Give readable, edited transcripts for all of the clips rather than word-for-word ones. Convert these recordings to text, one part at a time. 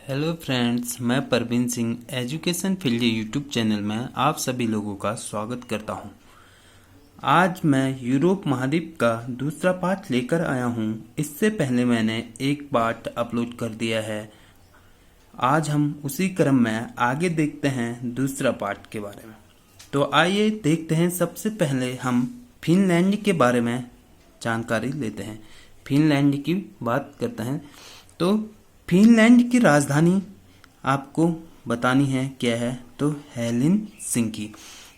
Hello friends, मैं Parveen Singh education field YouTube channel में आप सभी लोगों का स्वागत करता हूं। आज मैं यूरोप महाद्वीप का दूसरा पार्ट लेकर आया हूं। इससे पहले मैंने एक पार्ट अपलोड कर दिया है। आज हम उसी क्रम में आगे देखते हैं दूसरा पार्ट के बारे में। तो आइए देखते हैं। सबसे पहले हम फिनलैंड के बारे में जानकारी लेते हैं। फिनलैंड की बात करते हैं। तो फिनलैंड की राजधानी आपको बतानी है क्या है, तो हेलसिंकी।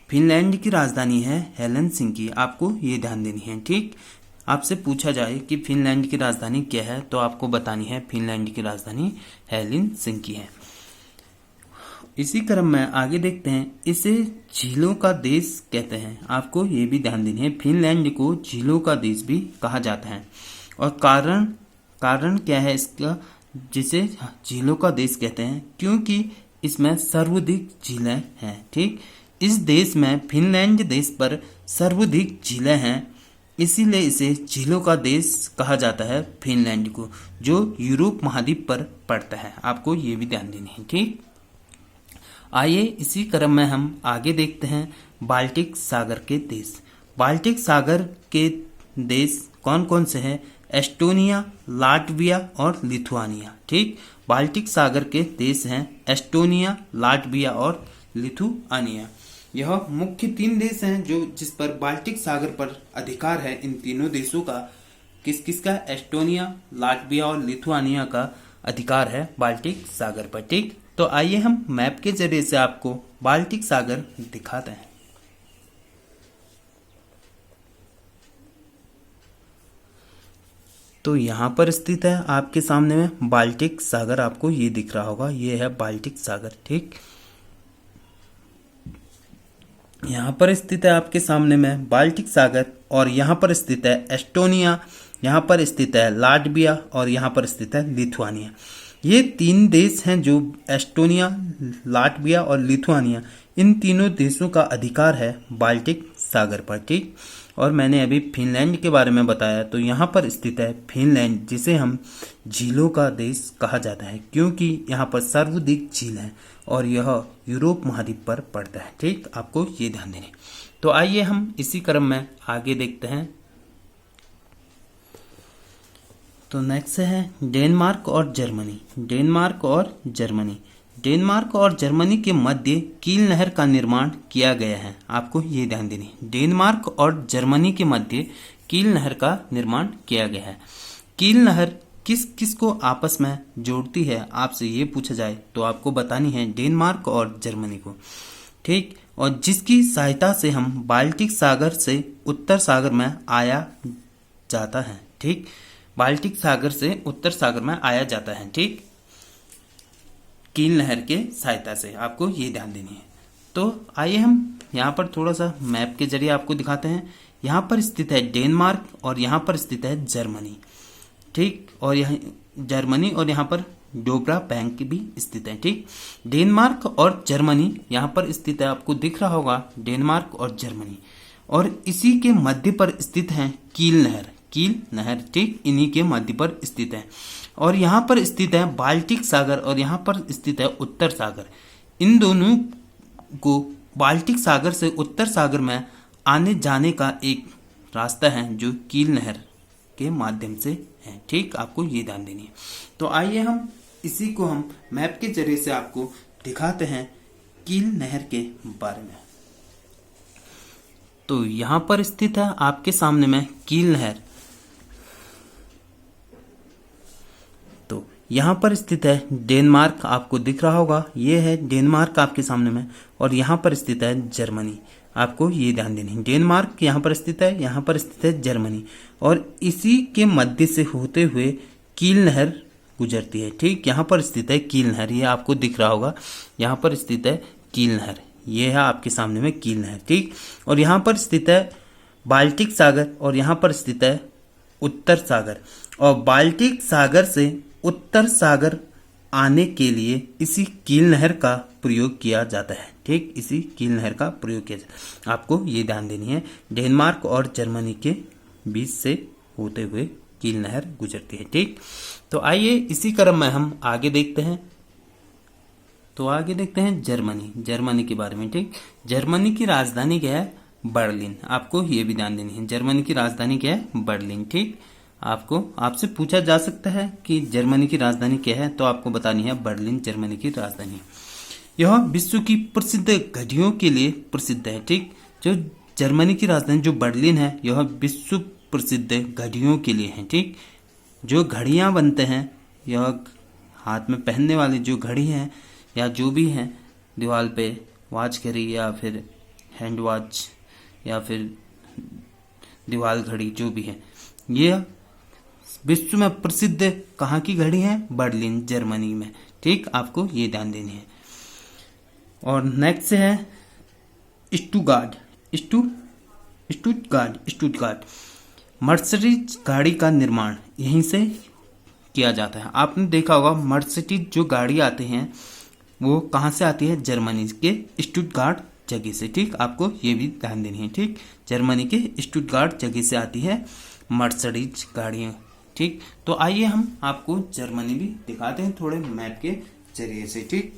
फिनलैंड की राजधानी है हेलसिंकी। आपको ये ध्यान देनी है। ठीक, आपसे पूछा जाए कि फिनलैंड की राजधानी क्या है तो आपको बतानी है फिनलैंड की राजधानी हेलसिंकी है। इसी क्रम में आगे देखते हैं। इसे झीलों का देश कहते हैं। आपको ये भी ध्यान देनी है, फिनलैंड को झीलों का देश भी कहा जाता है। और कारण क्या है इसका, जिसे झीलों का देश कहते हैं? क्योंकि इसमें सर्वाधिक झीलें हैं। ठीक, इस देश में फिनलैंड देश पर सर्वाधिक झीलें हैं, इसीलिए इसे झीलों का देश कहा जाता है फिनलैंड को, जो यूरोप महाद्वीप पर पड़ता है। आपको ये भी ध्यान देनी है। ठीक, आइए इसी क्रम में हम आगे देखते हैं बाल्टिक सागर के देश। बाल्टिक सागर के देश कौन कौन से हैं? एस्टोनिया, लाटविया और लिथुआनिया। ठीक, बाल्टिक सागर के देश हैं एस्टोनिया, लाटविया और लिथुआनिया। यह मुख्य तीन देश हैं जो जिस पर बाल्टिक सागर पर अधिकार है। इन तीनों देशों का किसका? एस्टोनिया, लाटविया और लिथुआनिया का अधिकार है बाल्टिक सागर पर। ठीक, तो आइए हम मैप के जरिए से आपको बाल्टिक सागर दिखाते हैं। तो यहाँ पर स्थित है आपके सामने में बाल्टिक सागर। आपको ये दिख रहा होगा, ये है बाल्टिक सागर। ठीक, यहाँ पर स्थित है आपके सामने में बाल्टिक सागर, और यहाँ पर स्थित है एस्टोनिया, यहाँ पर स्थित है लाटविया और यहाँ पर स्थित है लिथुआनिया। ये तीन देश हैं जो एस्टोनिया, लाटविया और लिथुआनिया, इन तीनों देशों का अधिकार है बाल्टिक सागर पर। ठीक, और मैंने अभी फिनलैंड के बारे में बताया, तो यहाँ पर स्थित है फिनलैंड, जिसे हम झीलों का देश कहा जाता है क्योंकि यहाँ पर सर्वाधिक झील है और यह यूरोप महाद्वीप पर पड़ता है। ठीक, आपको ये ध्यान देने। तो आइए हम इसी क्रम में आगे देखते हैं। तो नेक्स्ट है डेनमार्क और जर्मनी। डेनमार्क और जर्मनी। डेनमार्क और जर्मनी के मध्य कील नहर का निर्माण किया गया है। आपको ये ध्यान देनी। डेनमार्क और जर्मनी के मध्य कील नहर का निर्माण किया गया है। कील नहर किस किस को आपस में जोड़ती है, आपसे ये पूछा जाए तो आपको बतानी है डेनमार्क और जर्मनी को। ठीक, और जिसकी सहायता से हम बाल्टिक सागर से उत्तर सागर में आया जाता है। ठीक, बाल्टिक सागर से उत्तर सागर में आया जाता है। ठीक, कील नहर के सहायता से। आपको ये ध्यान देनी है। तो आइए हम यहाँ पर थोड़ा सा मैप के जरिए आपको दिखाते हैं। यहाँ पर स्थित है डेनमार्क और यहाँ पर स्थित है जर्मनी। ठीक, और यहाँ जर्मनी और यहाँ पर डोबरा बैंक भी स्थित है। ठीक, डेनमार्क और जर्मनी यहाँ पर स्थित है। आपको दिख रहा होगा डेनमार्क और जर्मनी, और इसी के मध्य पर स्थित है कील नहर। कील नहर, ठीक, इन्हीं के मध्य पर स्थित है। और यहाँ पर स्थित है बाल्टिक सागर और यहाँ पर स्थित है उत्तर सागर। इन दोनों को बाल्टिक सागर से उत्तर सागर में आने जाने का एक रास्ता है जो कील नहर के माध्यम से है। ठीक, आपको ये ध्यान देनी है। तो आइए हम इसी को हम मैप के जरिए से आपको दिखाते हैं कील नहर के बारे में। तो यहाँ पर स्थित है आपके सामने में कील नहर। यहाँ पर स्थित है डेनमार्क, आपको दिख रहा होगा, ये है डेनमार्क आपके सामने में, और यहाँ पर स्थित है जर्मनी। आपको ये ध्यान देनी है, डेनमार्क यहाँ पर स्थित है, यहाँ पर स्थित है जर्मनी, और इसी के मध्य से होते हुए कील नहर गुजरती है। ठीक, यहाँ पर स्थित है कील नहर, ये आपको दिख रहा होगा, यहाँ पर स्थित है कील नहर, ये है आपके सामने में कील नहर। ठीक, और यहाँ पर स्थित है बाल्टिक सागर और यहाँ पर स्थित है उत्तर सागर। और बाल्टिक सागर से उत्तर सागर आने के लिए इसी कील नहर का प्रयोग किया जाता है। ठीक, इसी कील नहर का प्रयोग किया जाता है। आपको ये ध्यान देनी है, डेनमार्क और जर्मनी के बीच से होते हुए कील नहर गुजरती है। ठीक, तो आइए इसी क्रम में हम आगे देखते हैं तो आगे देखते हैं जर्मनी, जर्मनी के बारे में। ठीक, जर्मनी की राजधानी क्या है? बर्लिन। आपको ये भी ध्यान देनी है, जर्मनी की राजधानी क्या है? बर्लिन। ठीक, आपको आपसे पूछा जा सकता है कि जर्मनी की राजधानी क्या है, तो आपको बतानी है बर्लिन जर्मनी की राजधानी। यह विश्व की प्रसिद्ध घड़ियों के लिए प्रसिद्ध है। ठीक, जो जर्मनी की राजधानी जो बर्लिन है, यह विश्व प्रसिद्ध घड़ियों के लिए है। ठीक, जो घड़ियां बनते हैं, यह हाथ में पहनने वाली जो घड़ी है या जो भी है, दीवार पे वॉच घड़ी या फिर हैंड वॉच या फिर दीवार घड़ी जो भी है, ये विश्व में प्रसिद्ध कहाँ की घड़ी है? बर्लिन जर्मनी में। ठीक, आपको ये ध्यान देनी है। और नेक्स्ट है स्टुटगार्ट, स्टुटगार्ट। मर्सिडीज गाड़ी का निर्माण यहीं से किया जाता है। आपने देखा होगा मर्सिडीज जो गाड़ी आते हैं वो कहाँ से आती है? जर्मनी के स्टुटगार्ट जगह से। ठीक, आपको ये भी ध्यान देनी है। ठीक, जर्मनी के स्टुटगार्ट जगह से आती है मर्सिडीज गाड़ियाँ। ठीक, तो आइए हम आपको जर्मनी भी दिखाते हैं थोड़े मैप के जरिए से। ठीक,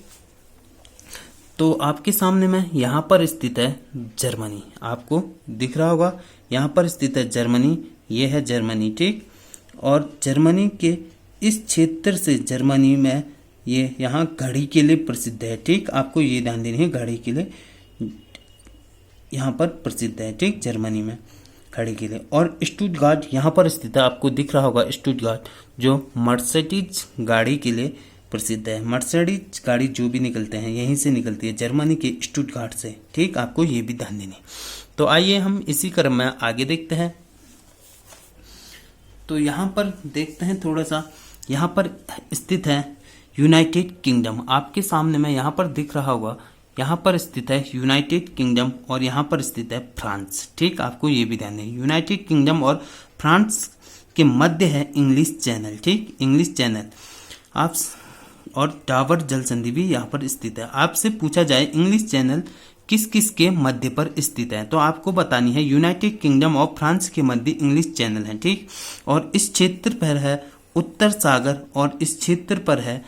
तो आपके सामने में यहाँ पर स्थित है जर्मनी, आपको दिख रहा होगा यहाँ पर स्थित है जर्मनी, ये है जर्मनी। ठीक, और जर्मनी के इस क्षेत्र से जर्मनी में ये यहाँ घड़ी के लिए प्रसिद्ध है। ठीक, आपको ये ध्यान देनी है, घड़ी के लिए यहाँ पर प्रसिद्ध है। ठीक, जर्मनी में घड़ी के लिए। और स्टुटगार्ट यहाँ पर स्थित है, आपको दिख रहा होगा स्टुटगार्ट, जो मर्सिडीज गाड़ी के लिए प्रसिद्ध है। मर्सिडीज गाड़ी जो भी निकलते हैं यहीं से निकलती है, जर्मनी के स्टुटगार्ट से। ठीक, आपको ये भी ध्यान देनी। तो आइए हम इसी क्रम में आगे देखते हैं। तो यहाँ पर देखते हैं थोड़ा सा, यहाँ पर स्थित है यूनाइटेड किंगडम। आपके सामने में यहाँ पर दिख रहा होगा, यहाँ पर स्थित है यूनाइटेड किंगडम और यहाँ पर स्थित है फ्रांस। ठीक, आपको ये भी ध्यान दें, यूनाइटेड किंगडम और फ्रांस के मध्य है इंग्लिश चैनल। ठीक, इंग्लिश चैनल आप और डाबर जल संधि भी यहाँ पर स्थित है। आपसे पूछा जाए इंग्लिश चैनल किस किस के मध्य पर स्थित है, तो आपको बतानी है यूनाइटेड किंगडम और फ्रांस के मध्य इंग्लिश चैनल है। ठीक, और इस क्षेत्र पर है उत्तर सागर और इस क्षेत्र पर है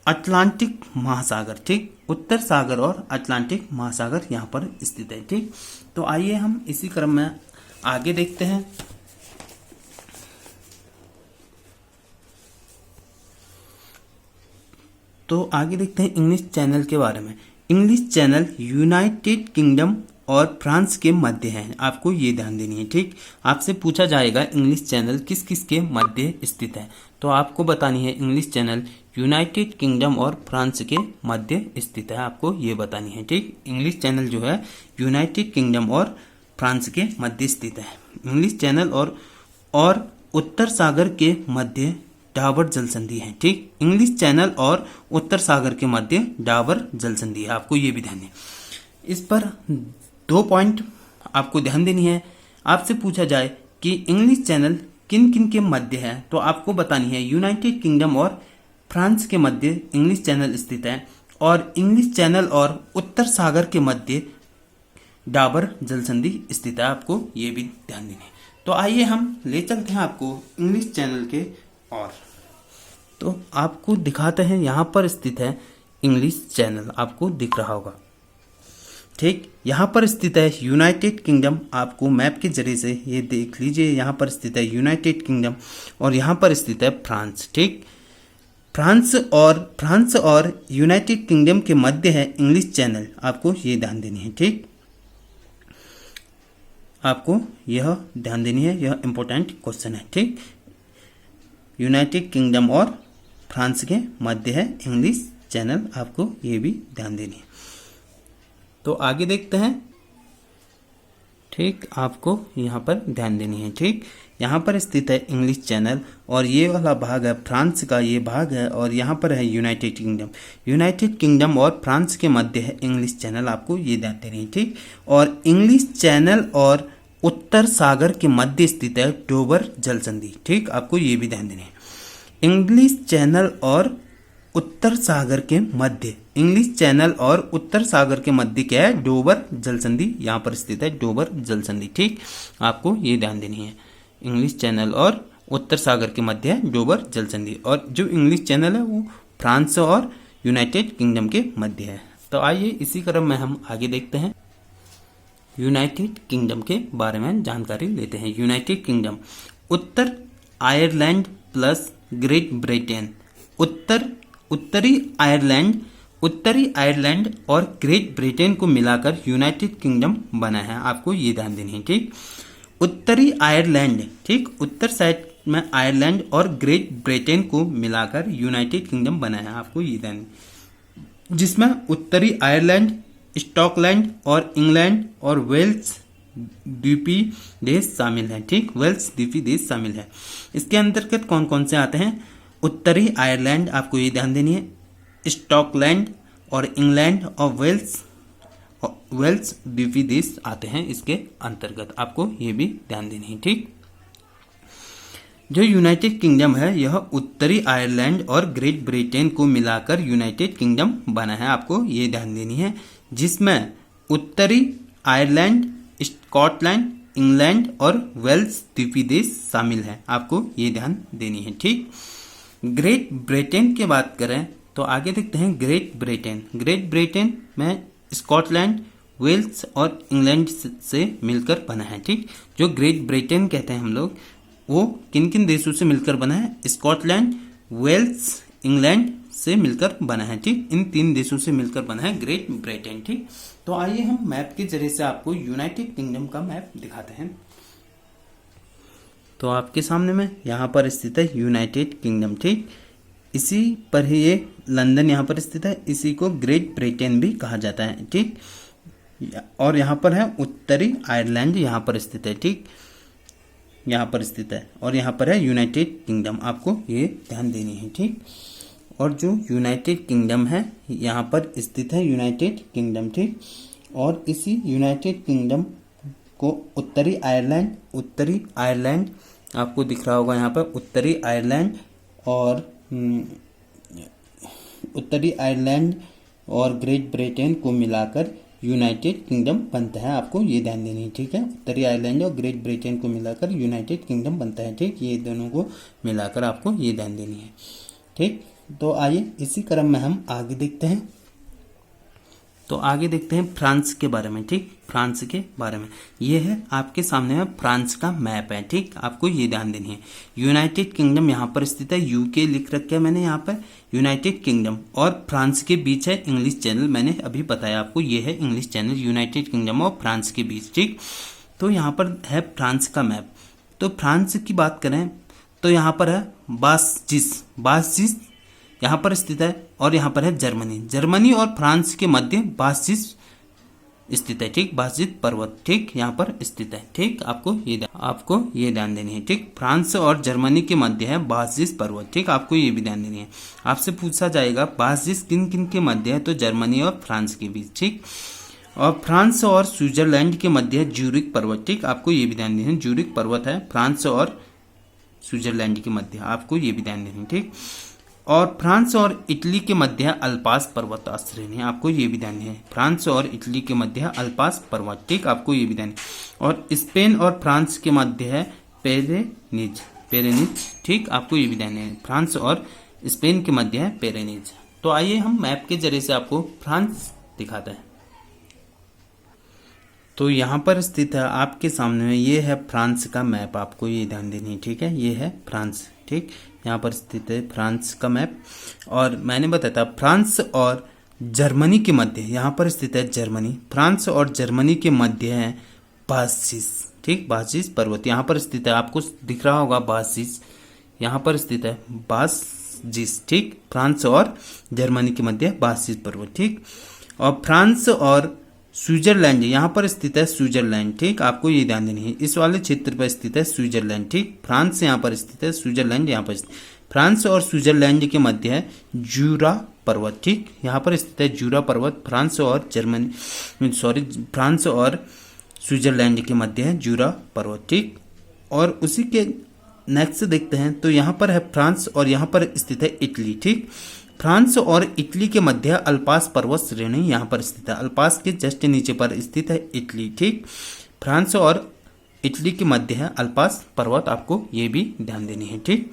अटलांटिक महासागर। ठीक, उत्तर सागर और अटलांटिक महासागर यहाँ पर स्थित है। ठीक, तो आइए हम इसी क्रम में आगे देखते हैं। तो आगे देखते हैं इंग्लिश चैनल के बारे में। इंग्लिश चैनल यूनाइटेड किंगडम और फ्रांस के मध्य है, आपको ये ध्यान देनी है। ठीक, आपसे पूछा जाएगा इंग्लिश चैनल किस किस के मध्य स्थित है, तो आपको बतानी है इंग्लिश चैनल यूनाइटेड किंगडम और फ्रांस के मध्य स्थित है, आपको ये बतानी है। ठीक, इंग्लिश चैनल जो है यूनाइटेड किंगडम और फ्रांस के मध्य स्थित है। इंग्लिश चैनल और उत्तर सागर के मध्य डाबर जल संधि है। ठीक, इंग्लिश चैनल और उत्तर सागर के मध्य डाबर जल संधि है, आपको ये भी ध्यान दें। इस पर 2 पॉइंट आपको ध्यान देनी है। आपसे पूछा जाए कि इंग्लिश चैनल किन किन के मध्य है, तो आपको बतानी है यूनाइटेड किंगडम और फ्रांस के मध्य इंग्लिश चैनल स्थित है और इंग्लिश चैनल और उत्तर सागर के मध्य डाबर जल संधि स्थित है, आपको ये भी ध्यान देनी है। तो आइए हम ले चलते हैं आपको इंग्लिश चैनल के और, तो आपको दिखाते हैं यहाँ पर स्थित है इंग्लिश चैनल, आपको दिख रहा होगा। ठीक, यहाँ पर स्थित है यूनाइटेड किंगडम, आपको मैप के जरिए से ये देख लीजिए, यहाँ पर स्थित है यूनाइटेड किंगडम और यहाँ पर स्थित है फ्रांस। ठीक, फ्रांस और यूनाइटेड किंगडम के मध्य है इंग्लिश चैनल, आपको ये ध्यान देनी है। ठीक, आपको यह ध्यान देनी है, यह इंपॉर्टेंट क्वेश्चन है। ठीक, यूनाइटेड किंगडम और फ्रांस के मध्य है इंग्लिश चैनल, आपको ये भी ध्यान देनी है। तो आगे देखते हैं। ठीक, आपको यहाँ पर ध्यान देनी है। ठीक, यहाँ पर स्थित है इंग्लिश चैनल और ये वाला भाग है फ्रांस का, ये भाग है और यहाँ पर है यूनाइटेड किंगडम। यूनाइटेड किंगडम और फ्रांस के मध्य है इंग्लिश चैनल, आपको ये ध्यान देनी है। ठीक, और इंग्लिश चैनल और उत्तर सागर के मध्य स्थित है डोबर जल संधि। ठीक, आपको ये भी ध्यान देनी है। इंग्लिश चैनल और उत्तर सागर के मध्य, इंग्लिश चैनल और उत्तर सागर के मध्य क्या है? डोबर जल संधि, यहाँ पर स्थित है डोबर जल संधि। ठीक, आपको ये ध्यान देनी है। इंग्लिश चैनल और उत्तर सागर के मध्य है डोबर जल संधि और जो इंग्लिश चैनल है वो फ्रांस और यूनाइटेड किंगडम के मध्य है। तो आइए इसी क्रम में हम आगे देखते हैं, यूनाइटेड किंगडम के बारे में जानकारी लेते हैं। यूनाइटेड किंगडम उत्तर आयरलैंड प्लस ग्रेट ब्रिटेन, उत्तरी आयरलैंड और ग्रेट ब्रिटेन को मिलाकर यूनाइटेड किंगडम बना है। आपको ये ध्यान देनी है, ठीक। उत्तरी आयरलैंड, ठीक, उत्तर साइड में आयरलैंड और ग्रेट ब्रिटेन को मिलाकर यूनाइटेड किंगडम बना है। आपको ये ध्यान, जिसमें उत्तरी आयरलैंड, स्कॉटलैंड और इंग्लैंड और वेल्स द्वीपीय देश शामिल है, ठीक, वेल्स द्वीपीय देश शामिल है। इसके अंतर्गत कौन कौन से आते हैं? उत्तरी आयरलैंड, आपको ये ध्यान देनी है, स्कॉटलैंड और इंग्लैंड और वेल्स द्वीपीय देश आते हैं इसके अंतर्गत। आपको ये भी ध्यान देनी है, ठीक। जो यूनाइटेड किंगडम है यह उत्तरी आयरलैंड और ग्रेट ब्रिटेन को मिलाकर यूनाइटेड किंगडम बना है। आपको ये ध्यान देनी है, जिसमें उत्तरी आयरलैंड, स्कॉटलैंड, इंग्लैंड और वेल्स द्वीपीय देश शामिल है। आपको ये ध्यान देनी है, ठीक। ग्रेट ब्रिटेन की बात करें तो आगे देखते हैं ग्रेट ब्रिटेन में स्कॉटलैंड, वेल्स और इंग्लैंड से मिलकर बना है, ठीक। जो ग्रेट ब्रिटेन कहते हैं हम लोग, वो किन किन देशों से मिलकर बना है? स्कॉटलैंड, वेल्स, इंग्लैंड से मिलकर बना है, ठीक। इन 3 देशों से मिलकर बना है ग्रेट ब्रिटेन, ठीक। तो आइए हम मैप के जरिए से आपको यूनाइटेड किंगडम का मैप दिखाते हैं। तो आपके सामने में यहाँ पर स्थित है यूनाइटेड किंगडम, ठीक। इसी पर ही ये लंदन यहाँ पर स्थित है, इसी को ग्रेट ब्रिटेन भी कहा जाता है, ठीक। और यहाँ पर है उत्तरी आयरलैंड, यहाँ पर स्थित है, ठीक, यहाँ पर स्थित है। और यहाँ पर है यूनाइटेड किंगडम, आपको ये ध्यान देनी है, ठीक। और जो यूनाइटेड किंगडम है यहाँ पर स्थित है यूनाइटेड किंगडम, ठीक। और इसी यूनाइटेड किंगडम को उत्तरी आयरलैंड आपको दिख रहा होगा यहाँ पर, उत्तरी आयरलैंड और ग्रेट ब्रिटेन को मिलाकर यूनाइटेड किंगडम बनता है। आपको ये ध्यान देनी है, ठीक है। उत्तरी आयरलैंड और ग्रेट ब्रिटेन को मिलाकर यूनाइटेड किंगडम बनता है, ठीक। ये दोनों को मिलाकर आपको ये ध्यान देनी है, ठीक। तो आइए इसी क्रम में हम आगे देखते हैं। तो आगे देखते हैं फ्रांस के बारे में, ठीक। फ्रांस के बारे में ये है आपके सामने में फ्रांस का मैप है, ठीक। आपको ये ध्यान देनी है, यूनाइटेड किंगडम यहाँ पर स्थित है, यूके लिख रखा है मैंने यहाँ पर, यूनाइटेड किंगडम और फ्रांस के बीच है इंग्लिश चैनल। मैंने अभी बताया आपको, ये है इंग्लिश चैनल यूनाइटेड किंगडम और फ्रांस के बीच, ठीक। तो यहाँ पर है फ्रांस का मैप। तो फ्रांस की बात करें तो यहाँ पर है बासजिस यहाँ पर स्थित है, और यहाँ पर है जर्मनी और फ्रांस के मध्य बासजिस स्थित है, ठीक। बासजिस पर्वत, ठीक, यहाँ पर स्थित है, ठीक। आपको ये ध्यान देनी है, ठीक। फ्रांस और जर्मनी के मध्य है बासजिस पर्वत, ठीक। आपको ये भी ध्यान देनी है। आपसे पूछा जाएगा बासजिस किन किन के मध्य है, तो जर्मनी और फ्रांस के बीच, ठीक। और फ्रांस और स्विट्जरलैंड के मध्य है ज्यूरिख पर्वत, ठीक। आपको ये भी ध्यान देना है, ज्यूरिख पर्वत है फ्रांस और स्विट्जरलैंड के मध्य, आपको ये भी ध्यान देना है, ठीक। और फ्रांस और इटली के मध्य है अल्पास पर्वत श्रेणी, आपको ये भी ध्यान है। फ्रांस और इटली के मध्य है अल्पास पर्वत, ठीक। आपको ये भी ध्यान। और स्पेन और फ्रांस के मध्य है पेरेनिज, ठीक। आपको ये भी ध्यान है, फ्रांस और स्पेन के मध्य है पेरेनिज। तो आइए हम मैप के जरिए से आपको फ्रांस दिखाते हैं। तो यहाँ पर स्थित है आपके सामने में, ये है फ्रांस का मैप, आपको ये ध्यान देनी है, ठीक है। ये है फ्रांस, ठीक। यहाँ पर स्थित है फ्रांस का मैप। और मैंने बताया था फ्रांस और जर्मनी के मध्य, यहाँ पर स्थित है जर्मनी, फ्रांस और जर्मनी के मध्य है बासजिस, ठीक। बासजिस पर्वत यहाँ पर स्थित है, आपको दिख रहा होगा बासजिस, यहाँ पर स्थित है बासजिस, ठीक। फ्रांस और जर्मनी के मध्य बासजिस पर्वत, ठीक। और फ्रांस और स्विट्जरलैंड यहाँ पर स्थित है स्विट्जरलैंड, ठीक। आपको ये ध्यान देनी है, इस वाले क्षेत्र पर स्थित है स्विट्जरलैंड, ठीक। फ्रांस यहाँ पर स्थित है, स्विट्जरलैंड यहाँ पर। फ्रांस और स्विट्जरलैंड के मध्य है जूरा पर्वत, ठीक। यहाँ पर स्थित है जूरा पर्वत। फ्रांस और स्विट्जरलैंड के मध्य है जूरा पर्वत, ठीक। और उसी के नेक्स्ट देखते हैं, तो यहाँ पर है फ्रांस और यहाँ पर स्थित है इटली, ठीक। फ्रांस और इटली के मध्य अल्पास पर्वत श्रेणी यहाँ पर स्थित है, अल्पास के जस्ट नीचे पर स्थित है इटली, ठीक। फ्रांस और इटली के मध्य है अल्पास पर्वत, आपको ये भी ध्यान देनी है, ठीक।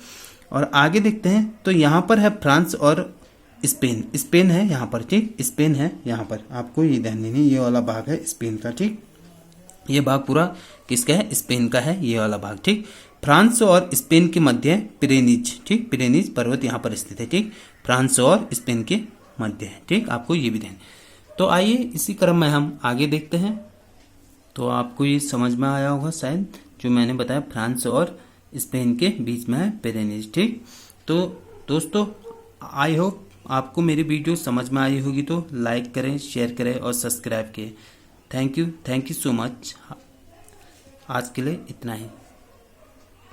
और आगे देखते हैं, तो यहाँ पर है फ्रांस और स्पेन, स्पेन है यहाँ पर, ठीक, स्पेन है यहाँ पर, आपको ये ध्यान देनी, ये वाला भाग है स्पेन का, ठीक, ये भाग पूरा किसका है, स्पेन का है ये वाला भाग, ठीक। फ्रांस और स्पेन के मध्य पिरेनीज, ठीक, पिरेनीज पर्वत यहाँ पर स्थित है, ठीक, फ्रांस और स्पेन के मध्य है, ठीक, आपको ये भी ध्यान। तो आइए इसी क्रम में हम आगे देखते हैं। तो आपको ये समझ में आया होगा शायद, जो मैंने बताया फ्रांस और स्पेन के बीच में है पिरेनीज, ठीक। तो दोस्तों आई होप आपको मेरी वीडियो समझ में आई होगी, तो लाइक करें, शेयर करें और सब्सक्राइब करें। Thank you so much. आज के लिए इतना ही।